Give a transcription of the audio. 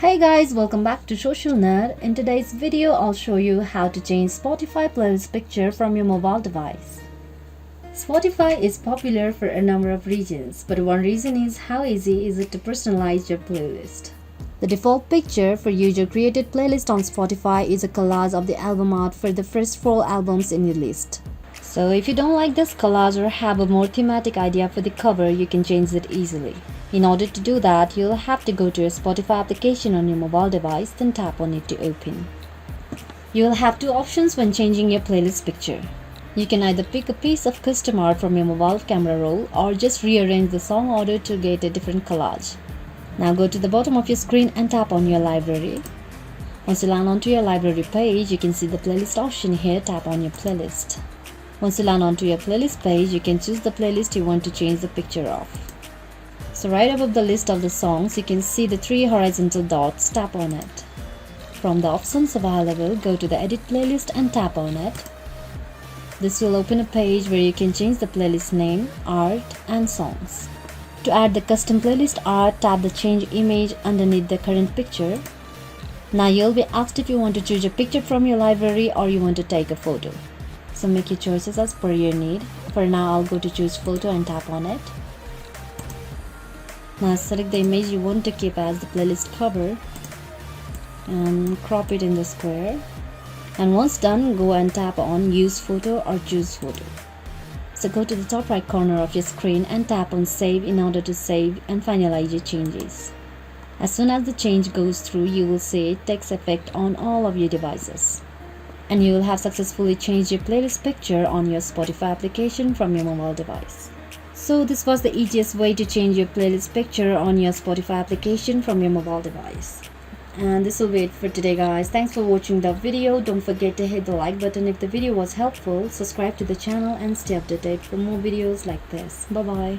Hey guys, welcome back to Social Nerd. In today's video, I'll show you how to change Spotify playlist picture from your mobile device. Spotify is popular for a number of reasons, but one reason is how easy is it to personalize your playlist. The default picture for user-created playlist on Spotify is a collage of the album art for the first 4 albums in your list. So if you don't like this collage or have a more thematic idea for the cover, you can change it easily. In order to do that, you'll have to go to your Spotify application on your mobile device, then tap on it to open. You'll have 2 options when changing your playlist picture. You can either pick a piece of custom art from your mobile camera roll or just rearrange the song order to get a different collage. Now go to the bottom of your screen and tap on your library. Once you land onto your library page, you can see the playlist option here. Tap on your playlist. Once you land onto your playlist page, you can choose the playlist you want to change the picture of. So right above the list of the songs, you can see the 3 horizontal dots. Tap on it. From the options available, go to the edit playlist and tap on it. This will open a page where you can change the playlist name, art and songs. To add the custom playlist art, tap the change image underneath the current picture. Now you'll be asked if you want to choose a picture from your library or you want to take a photo. So make your choices as per your need. For now, I'll go to choose photo and tap on it. Now select the image you want to keep as the playlist cover and crop it in the square. And once done, go and tap on use photo or choose photo. So go to the top right corner of your screen and tap on save in order to save and finalize your changes. As soon as the change goes through, you will see it takes effect on all of your devices. And you will have successfully changed your playlist picture on your Spotify application from your mobile device. So this was the easiest way to change your playlist picture on your Spotify application from your mobile device. And this will be it for today guys. Thanks for watching the video. Don't forget to hit the like button if the video was helpful. Subscribe to the channel and stay updated for more videos like this. Bye bye.